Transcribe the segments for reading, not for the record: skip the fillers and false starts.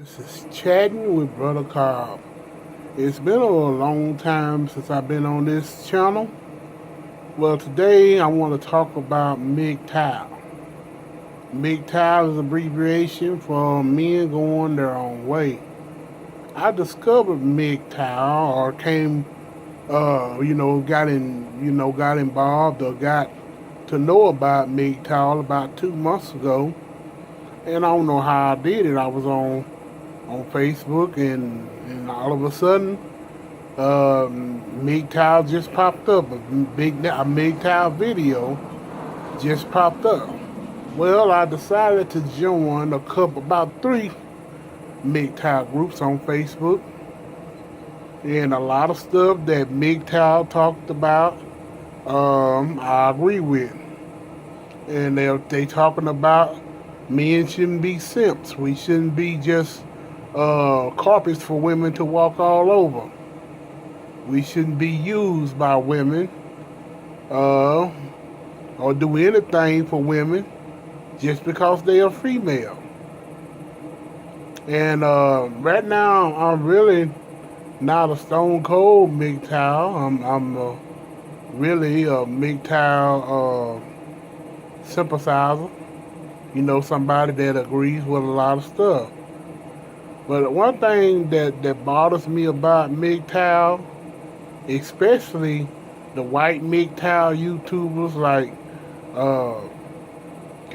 This is Chatting with Brother Cobb. It's been a long time since I've been on this channel. Well, today I want to talk about Mgtow. Mgtow is abbreviation for men going their own way. I discovered Mgtow or got involved or got to know about Mgtow about 2 months ago. And I don't know how I did it. I was on Facebook, and all of a sudden, Mgtow just popped up. A Mgtow video just popped up. Well, I decided to join about 3 Mgtow groups on Facebook, and a lot of stuff that Mgtow talked about, I agree with. And they talking about men shouldn't be simps. We shouldn't be just carpets for women to walk all over. We shouldn't be used by women or do anything for women just because they are female. And right now, I'm really not a stone cold Mgtow. I'm really a Mgtow sympathizer. Somebody that agrees with a lot of stuff. But one thing that bothers me about Mgtow, especially the white Mgtow YouTubers like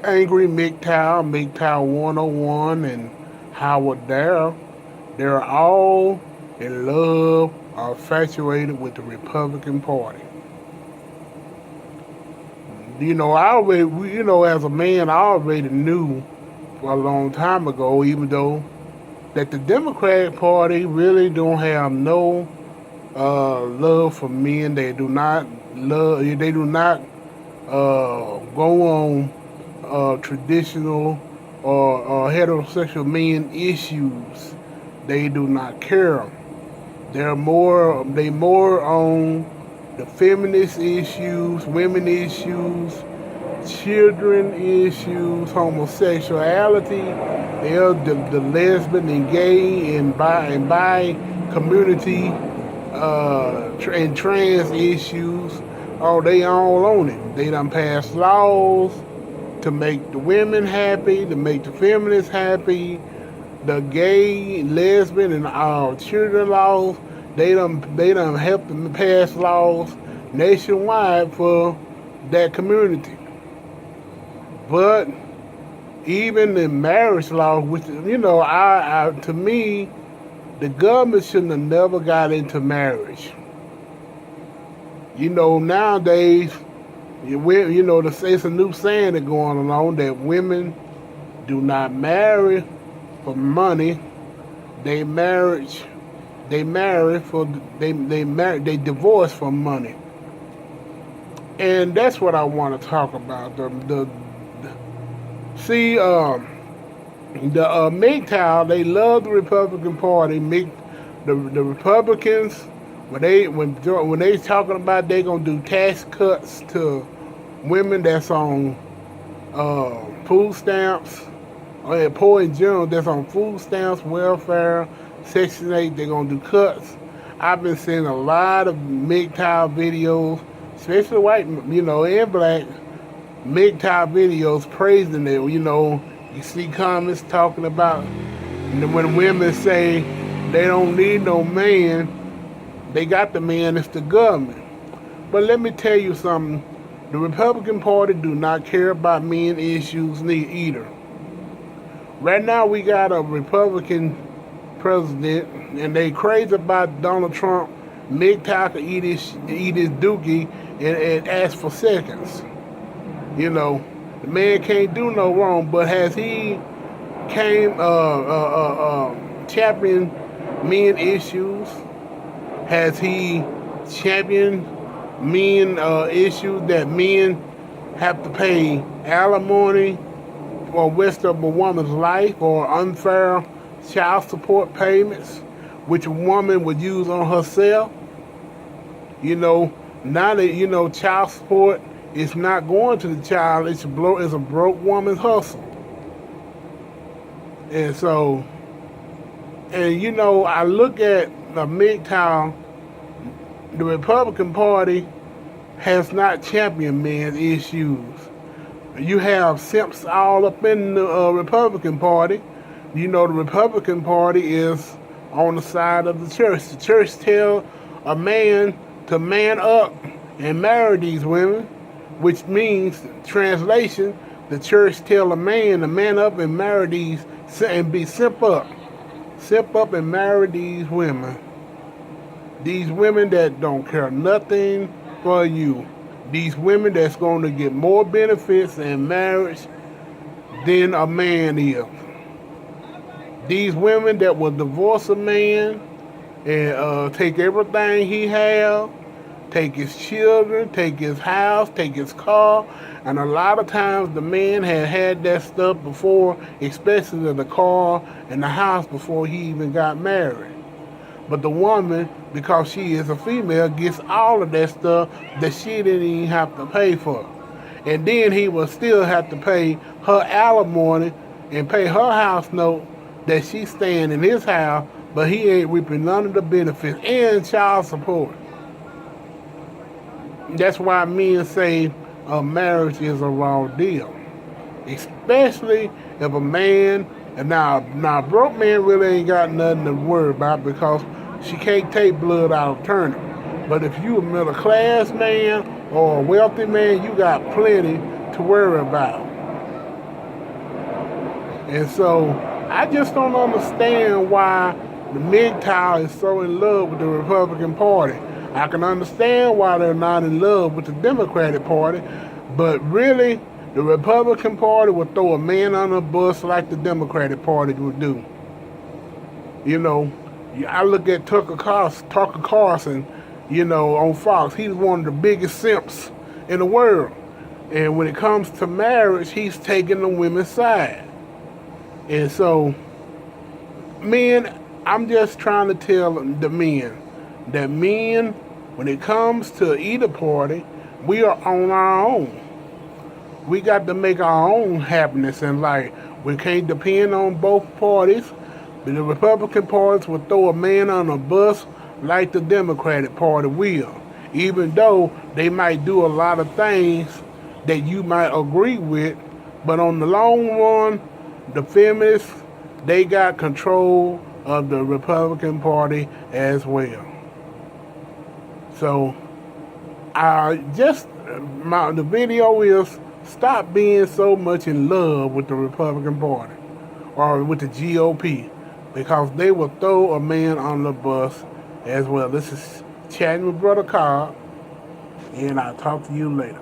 Angry Mgtow, Mgtow 101, and Howard Darrell, they're all in love or infatuated with the Republican Party. As a man, I already knew for a long time ago, even though that the Democratic Party really don't have no love for men. They do not love. They do not go on traditional or heterosexual men issues. They do not care. They more on the feminist issues, women issues, children issues, homosexuality, the lesbian and gay and bi community and trans issues. Oh, they all on it. They done passed laws to make the women happy, to make the feminists happy, the gay, lesbian, and children laws. They done helped them pass laws nationwide for that community. But even in marriage law, which to me, the government shouldn't have never got into marriage. Nowadays, it's a new saying that's going along that women do not marry for money. They divorce for money. And that's what I want to talk about. The Mgtow, they love the Republican Party. The Republicans, when they talking about they gonna do tax cuts to women that's on food stamps, or poor in general that's on food stamps, welfare, Section 8, they're gonna do cuts. I've been seeing a lot of Mgtow videos, especially white, and black Mgtow videos praising it. You see comments talking about when women say they don't need no man, they got the man, it's the government. But let me tell you something. The Republican Party do not care about men issues either. Right now we got a Republican president, and they crazy about Donald Trump. Mgtow could eat his dookie and ask for seconds. The man can't do no wrong, but has he championed men issues? Has he championed men issues that men have to pay alimony for waste of a woman's life, or unfair child support payments, which a woman would use on herself? Now that child support is not going to the child, it's a broke woman's hustle. And so And you know, I look at the Mgtow, the Republican Party has not championed men's issues. You have simps all up in the Republican Party. You know, the Republican Party is on the side of the church. The church tell a man to man up and marry these women, which means, translation, the church tell a man to man up and marry these and be simp up and marry these women. These women that don't care nothing for you. These women that's going to get more benefits in marriage than a man is. These women that will divorce a man and take everything he has, take his children, take his house, take his car, and a lot of times the man had that stuff before, especially the car and the house, before he even got married. But the woman, because she is a female, gets all of that stuff that she didn't even have to pay for. And then he will still have to pay her alimony and pay her house note that she's staying in his house, but he ain't reaping none of the benefits and child support. That's why men say a marriage is a raw deal. Especially if a man, and now a broke man really ain't got nothing to worry about because she can't take blood out of turnip. But if you a middle class man or a wealthy man, you got plenty to worry about. And so I just don't understand why the Mgtow is so in love with the Republican Party. I can understand why they're not in love with the Democratic Party, but really, the Republican Party would throw a man on a bus like the Democratic Party would do. You know, I look at Tucker Carlson, you know, on Fox. He's one of the biggest simps in the world. And when it comes to marriage, he's taking the women's side. And so, men, I'm just trying to tell the men that men, when it comes to either party, we are on our own. We got to make our own happiness in life. We can't depend on both parties. The Republican parties will throw a man on a bus like the Democratic Party will, even though they might do a lot of things that you might agree with. But on the long run, the feminists, they got control of the Republican Party as well. So, the video is stop being so much in love with the Republican Party or with the GOP, because they will throw a man on the bus as well. This is chatting with Brother Cobb, and I'll talk to you later.